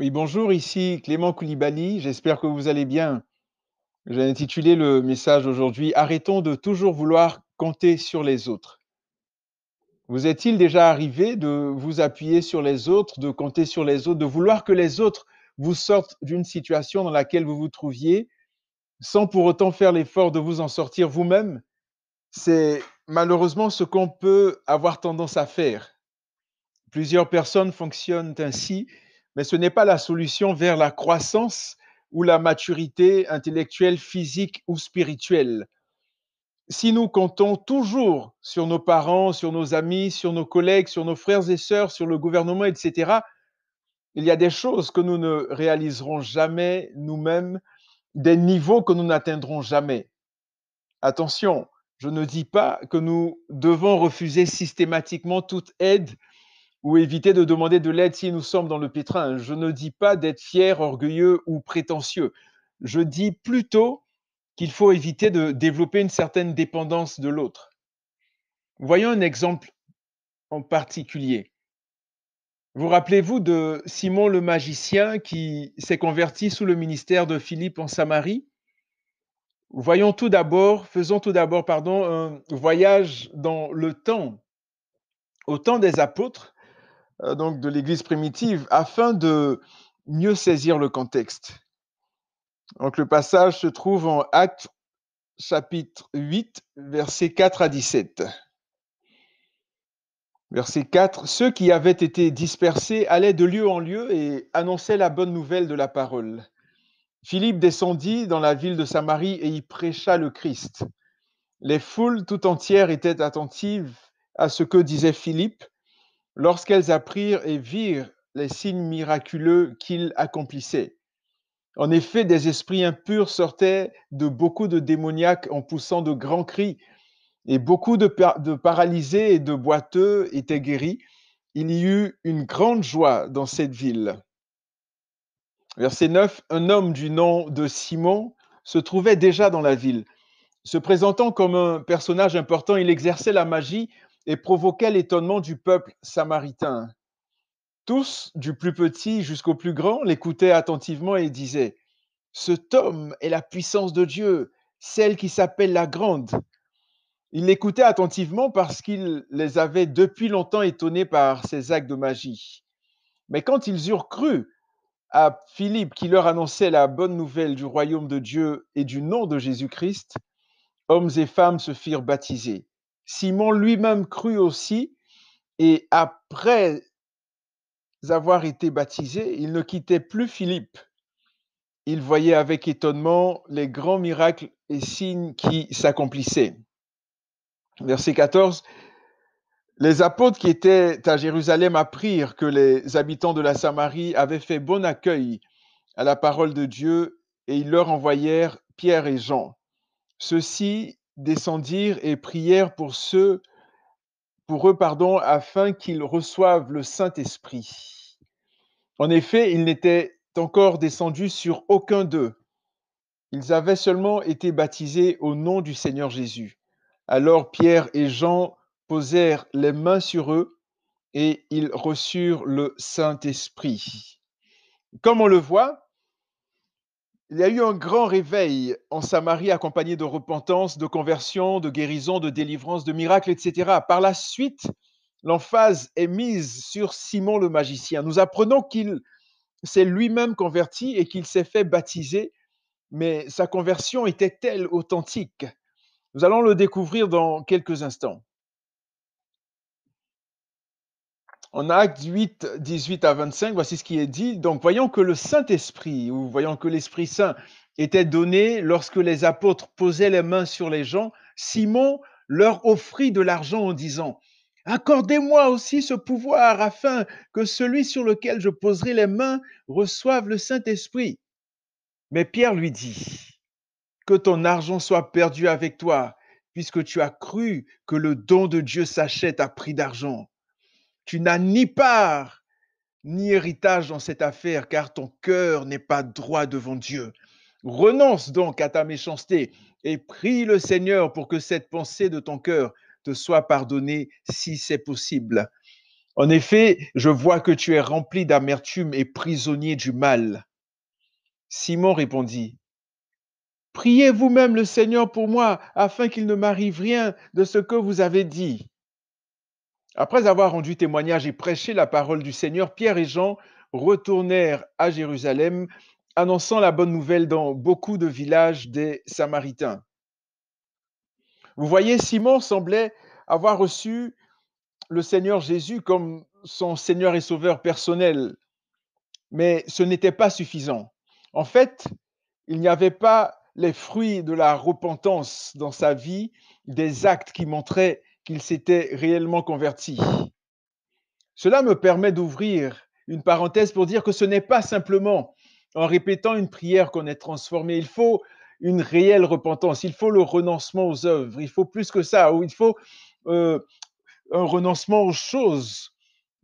Oui, bonjour, ici Clément Koulibaly, j'espère que vous allez bien. J'ai intitulé le message aujourd'hui Arrêtons de toujours vouloir compter sur les autres. Vous est-il déjà arrivé de vous appuyer sur les autres, de compter sur les autres, de vouloir que les autres vous sortent d'une situation dans laquelle vous vous trouviez, sans pour autant faire l'effort de vous en sortir vous-même? C'est malheureusement ce qu'on peut avoir tendance à faire. Plusieurs personnes fonctionnent ainsi, mais ce n'est pas la solution vers la croissance ou la maturité intellectuelle, physique ou spirituelle. Si nous comptons toujours sur nos parents, sur nos amis, sur nos collègues, sur nos frères et sœurs, sur le gouvernement, etc., il y a des choses que nous ne réaliserons jamais nous-mêmes, des niveaux que nous n'atteindrons jamais. Attention, je ne dis pas que nous devons refuser systématiquement toute aide ou éviter de demander de l'aide si nous sommes dans le pétrin. Je ne dis pas d'être fier, orgueilleux ou prétentieux. Je dis plutôt qu'il faut éviter de développer une certaine dépendance de l'autre. Voyons un exemple en particulier. Vous rappelez-vous de Simon le magicien qui s'est converti sous le ministère de Philippe en Samarie? Faisons tout d'abord, un voyage dans le temps, au temps des apôtres, donc de l'Église primitive, afin de mieux saisir le contexte. Donc le passage se trouve en Actes chapitre 8, versets 4 à 17. Verset 4, ceux qui avaient été dispersés allaient de lieu en lieu et annonçaient la bonne nouvelle de la parole. Philippe descendit dans la ville de Samarie et y prêcha le Christ. Les foules tout entières étaient attentives à ce que disait Philippe lorsqu'elles apprirent et virent les signes miraculeux qu'il accomplissait. En effet, des esprits impurs sortaient de beaucoup de démoniaques en poussant de grands cris, et beaucoup de paralysés et de boiteux étaient guéris. Il y eut une grande joie dans cette ville. Verset 9, un homme du nom de Simon se trouvait déjà dans la ville. Se présentant comme un personnage important, il exerçait la magie et provoquait l'étonnement du peuple samaritain. Tous, du plus petit jusqu'au plus grand, l'écoutaient attentivement et disaient: cet homme est la puissance de Dieu, celle qui s'appelle la grande. Ils l'écoutaient attentivement parce qu'il les avait depuis longtemps étonnés par ses actes de magie. Mais quand ils eurent cru à Philippe qui leur annonçait la bonne nouvelle du royaume de Dieu et du nom de Jésus-Christ, hommes et femmes se firent baptiser. Simon lui-même crut aussi, et après avoir été baptisé, il ne quittait plus Philippe. Il voyait avec étonnement les grands miracles et signes qui s'accomplissaient. Verset 14, les apôtres qui étaient à Jérusalem apprirent que les habitants de la Samarie avaient fait bon accueil à la parole de Dieu et ils leur envoyèrent Pierre et Jean. Ceux-ci descendirent et prièrent pour eux, afin qu'ils reçoivent le Saint-Esprit. En effet, ils n'étaient encore descendus sur aucun d'eux. Ils avaient seulement été baptisés au nom du Seigneur Jésus. Alors Pierre et Jean posèrent les mains sur eux et ils reçurent le Saint-Esprit. Comme on le voit, il y a eu un grand réveil en Samarie accompagné de repentance, de conversion, de guérison, de délivrance, de miracles, etc. Par la suite, l'emphase est mise sur Simon le magicien. Nous apprenons qu'il s'est lui-même converti et qu'il s'est fait baptiser, mais sa conversion était-elle authentique? Nous allons le découvrir dans quelques instants. En Actes 8, 18 à 25, voici ce qui est dit. Donc, voyons que le Saint-Esprit, ou voyons que l'Esprit Saint était donné lorsque les apôtres posaient les mains sur les gens. Simon leur offrit de l'argent en disant: accordez-moi aussi ce pouvoir afin que celui sur lequel je poserai les mains reçoive le Saint-Esprit. Mais Pierre lui dit: que ton argent soit perdu avec toi, puisque tu as cru que le don de Dieu s'achète à prix d'argent. Tu n'as ni part ni héritage dans cette affaire, car ton cœur n'est pas droit devant Dieu. Renonce donc à ta méchanceté et prie le Seigneur pour que cette pensée de ton cœur te soit pardonnée si c'est possible. En effet, je vois que tu es rempli d'amertume et prisonnier du mal. Simon répondit, priez vous-même le Seigneur pour moi, afin qu'il ne m'arrive rien de ce que vous avez dit. Après avoir rendu témoignage et prêché la parole du Seigneur, Pierre et Jean retournèrent à Jérusalem, annonçant la bonne nouvelle dans beaucoup de villages des Samaritains. Vous voyez, Simon semblait avoir reçu le Seigneur Jésus comme son Seigneur et Sauveur personnel, mais ce n'était pas suffisant. En fait, il n'y avait pas les fruits de la repentance dans sa vie, des actes qui montraient qu'il s'était réellement converti. Cela me permet d'ouvrir une parenthèse pour dire que ce n'est pas simplement en répétant une prière qu'on est transformé. Il faut une réelle repentance, il faut le renoncement aux œuvres, il faut plus que ça, ou il faut euh, un renoncement aux choses.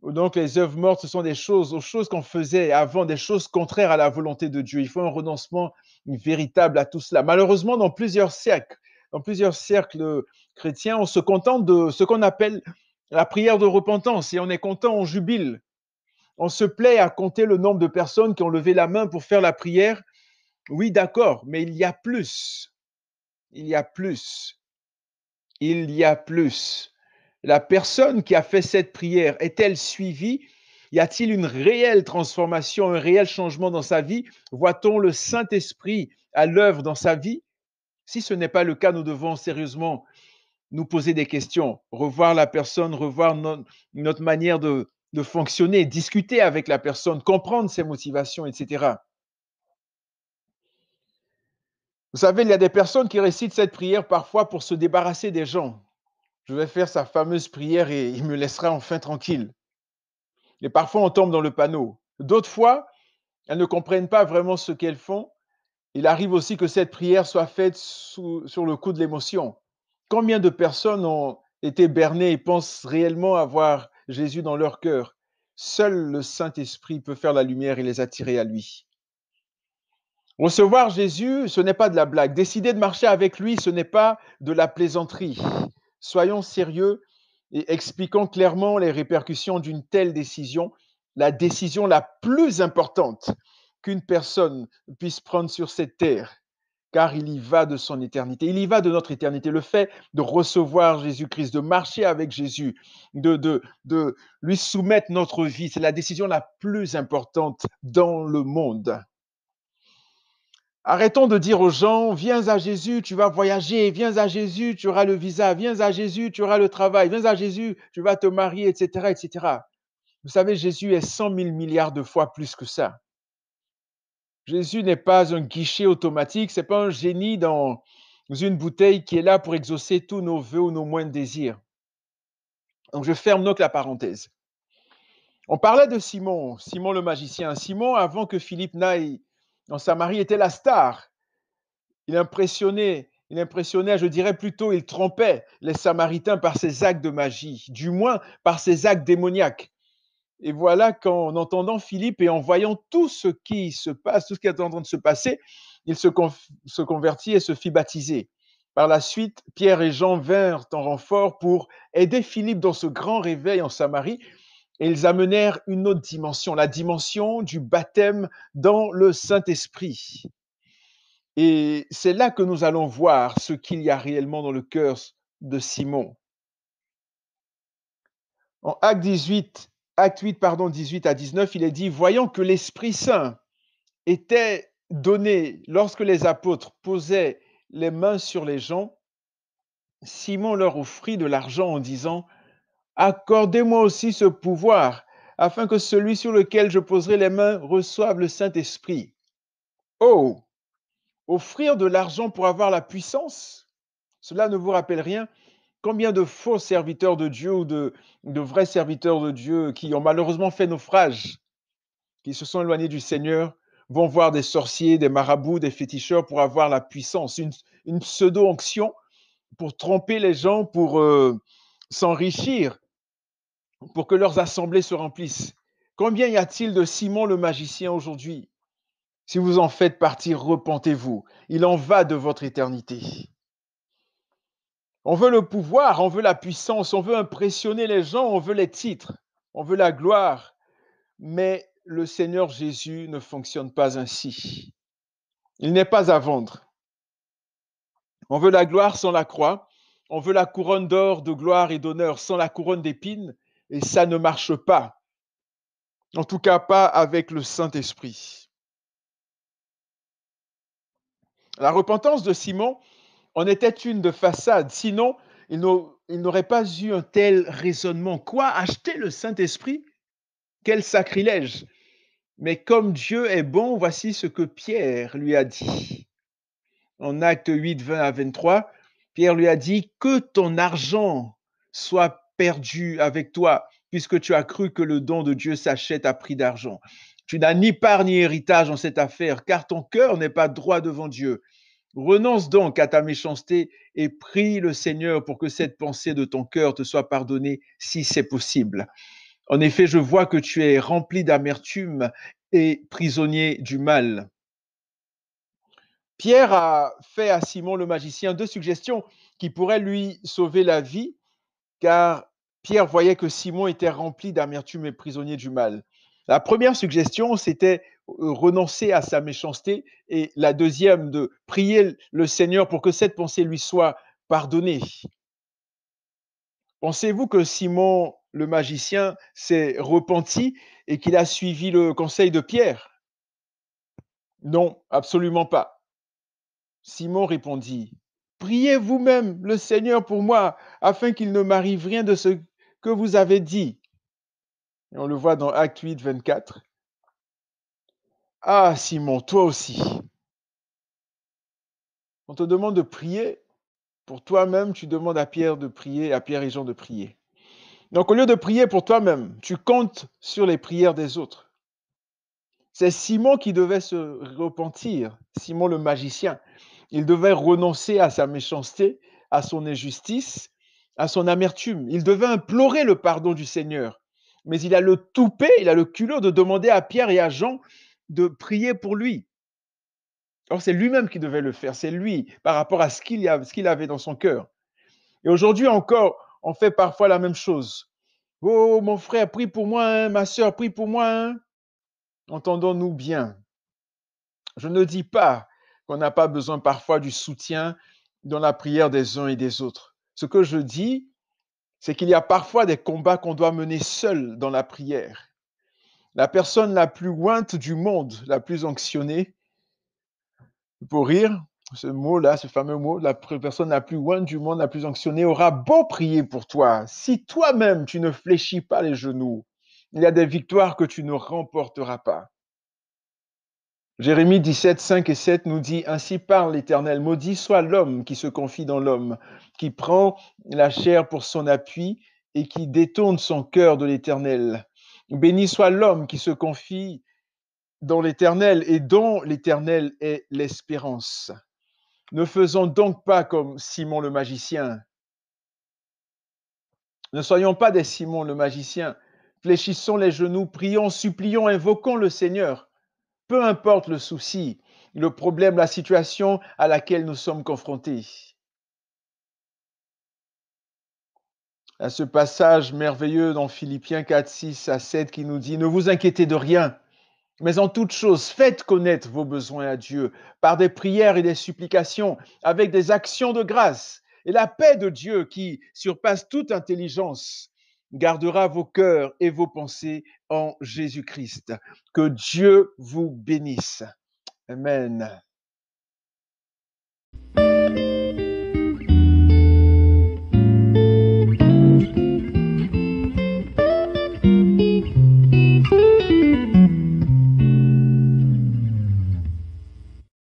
Donc les œuvres mortes, ce sont des choses, aux choses qu'on faisait avant, des choses contraires à la volonté de Dieu. Il faut un renoncement véritable à tout cela. Malheureusement, dans plusieurs cercles chrétiens, on se contente de ce qu'on appelle la prière de repentance et on est content, on jubile. On se plaît à compter le nombre de personnes qui ont levé la main pour faire la prière. Oui, d'accord, mais il y a plus. Il y a plus. Il y a plus. La personne qui a fait cette prière est-elle suivie? Y a-t-il une réelle transformation, un réel changement dans sa vie? Voit-on le Saint-Esprit à l'œuvre dans sa vie? Si ce n'est pas le cas, nous devons sérieusement nous poser des questions, revoir la personne, revoir notre manière de fonctionner, discuter avec la personne, comprendre ses motivations, etc. Vous savez, il y a des personnes qui récitent cette prière parfois pour se débarrasser des gens. Je vais faire sa fameuse prière et il me laissera enfin tranquille. Et parfois, on tombe dans le panneau. D'autres fois, elles ne comprennent pas vraiment ce qu'elles font. Il arrive aussi que cette prière soit faite sur le coup de l'émotion. Combien de personnes ont été bernées et pensent réellement avoir Jésus dans leur cœur? Seul le Saint-Esprit peut faire la lumière et les attirer à lui. Recevoir Jésus, ce n'est pas de la blague. Décider de marcher avec lui, ce n'est pas de la plaisanterie. Soyons sérieux et expliquons clairement les répercussions d'une telle décision, la décision la plus importante qu'une personne puisse prendre sur cette terre, car il y va de son éternité, il y va de notre éternité. Le fait de recevoir Jésus-Christ, de marcher avec Jésus, de lui soumettre notre vie, c'est la décision la plus importante dans le monde. Arrêtons de dire aux gens, viens à Jésus, tu vas voyager, viens à Jésus, tu auras le visa, viens à Jésus, tu auras le travail, viens à Jésus, tu vas te marier, etc., etc. Vous savez, Jésus est 100 000 milliards de fois plus que ça. Jésus n'est pas un guichet automatique, c'est pas un génie dans une bouteille qui est là pour exaucer tous nos vœux ou nos moindres désirs. Donc je ferme donc la parenthèse. On parlait de Simon, Simon le magicien. Simon, avant que Philippe n'aille en Samarie, était la star. Il impressionnait, je dirais plutôt, il trompait les Samaritains par ses actes de magie, du moins par ses actes démoniaques. Et voilà qu'en entendant Philippe et en voyant tout ce qui se passe, tout ce qui est en train de se passer, il se convertit et se fit baptiser. Par la suite, Pierre et Jean vinrent en renfort pour aider Philippe dans ce grand réveil en Samarie et ils amenèrent une autre dimension, la dimension du baptême dans le Saint-Esprit. Et c'est là que nous allons voir ce qu'il y a réellement dans le cœur de Simon. En Acte 8, pardon, 18 à 19, il est dit, voyant que l'Esprit Saint était donné lorsque les apôtres posaient les mains sur les gens, Simon leur offrit de l'argent en disant, accordez-moi aussi ce pouvoir, afin que celui sur lequel je poserai les mains reçoive le Saint-Esprit. Oh, offrir de l'argent pour avoir la puissance, cela ne vous rappelle rien? Combien de faux serviteurs de Dieu ou de vrais serviteurs de Dieu qui ont malheureusement fait naufrage, qui se sont éloignés du Seigneur, vont voir des sorciers, des marabouts, des féticheurs pour avoir la puissance, une pseudo-onction pour tromper les gens, pour s'enrichir, pour que leurs assemblées se remplissent. Combien y a-t-il de Simon le magicien aujourd'hui? Si vous en faites partie, repentez-vous. Il en va de votre éternité. On veut le pouvoir, on veut la puissance, on veut impressionner les gens, on veut les titres. on veut la gloire, mais le Seigneur Jésus ne fonctionne pas ainsi. Il n'est pas à vendre. On veut la gloire sans la croix, on veut la couronne d'or, de gloire et d'honneur sans la couronne d'épines, et ça ne marche pas. En tout cas, pas avec le Saint-Esprit. La repentance de Simon en était une de façade, sinon il n'aurait pas eu un tel raisonnement. Quoi, acheter le Saint-Esprit? Quel sacrilège! Mais comme Dieu est bon, voici ce que Pierre lui a dit. En Actes 8, 20 à 23, Pierre lui a dit, que ton argent soit perdu avec toi, puisque tu as cru que le don de Dieu s'achète à prix d'argent. Tu n'as ni part ni héritage en cette affaire, car ton cœur n'est pas droit devant Dieu. Renonce donc à ta méchanceté et prie le Seigneur pour que cette pensée de ton cœur te soit pardonnée si c'est possible. En effet, je vois que tu es rempli d'amertume et prisonnier du mal. Pierre a fait à Simon le magicien deux suggestions qui pourraient lui sauver la vie, car Pierre voyait que Simon était rempli d'amertume et prisonnier du mal. La première suggestion, c'était renoncer à sa méchanceté, et la deuxième, de prier le Seigneur pour que cette pensée lui soit pardonnée. Pensez-vous que Simon le magicien s'est repenti et qu'il a suivi le conseil de Pierre? Non, absolument pas. Simon répondit, priez vous-même le Seigneur pour moi, afin qu'il ne m'arrive rien de ce que vous avez dit. Et on le voit dans Acte 8, 24. Ah, Simon, toi aussi. On te demande de prier pour toi-même, tu demandes à Pierre de prier, à Pierre et Jean de prier. Donc, au lieu de prier pour toi-même, tu comptes sur les prières des autres. C'est Simon qui devait se repentir, Simon le magicien. Il devait renoncer à sa méchanceté, à son injustice, à son amertume. Il devait implorer le pardon du Seigneur. Mais il a le toupet, il a le culot de demander à Pierre et à Jean de prier pour lui. Or, c'est lui-même qui devait le faire. C'est lui, par rapport à ce qu'il avait dans son cœur. Et aujourd'hui encore, on fait parfois la même chose. Oh, mon frère, prie pour moi, hein, ma soeur, prie pour moi. Hein. Entendons-nous bien. Je ne dis pas qu'on n'a pas besoin parfois du soutien dans la prière des uns et des autres. Ce que je dis, c'est qu'il y a parfois des combats qu'on doit mener seul dans la prière. La personne la plus ointe du monde, la plus anxionnée, pour rire, ce mot-là, ce fameux mot, la personne la plus ointe du monde, la plus anxionnée, aura beau prier pour toi. Si toi-même, tu ne fléchis pas les genoux, il y a des victoires que tu ne remporteras pas. Jérémie 17, 5 et 7 nous dit, ainsi parle l'Éternel, maudit soit l'homme qui se confie dans l'homme, qui prend la chair pour son appui et qui détourne son cœur de l'Éternel. Béni soit l'homme qui se confie dans l'Éternel et dont l'Éternel est l'espérance. Ne faisons donc pas comme Simon le magicien. Ne soyons pas des Simon le magicien. Fléchissons les genoux, prions, supplions, invoquons le Seigneur. Peu importe le souci, le problème, la situation à laquelle nous sommes confrontés. À ce passage merveilleux dans Philippiens 4, 6 à 7 qui nous dit, ne vous inquiétez de rien, mais en toute chose, faites connaître vos besoins à Dieu par des prières et des supplications, avec des actions de grâce. Et la paix de Dieu qui surpasse toute intelligence gardera vos cœurs et vos pensées en Jésus-Christ. Que Dieu vous bénisse. Amen.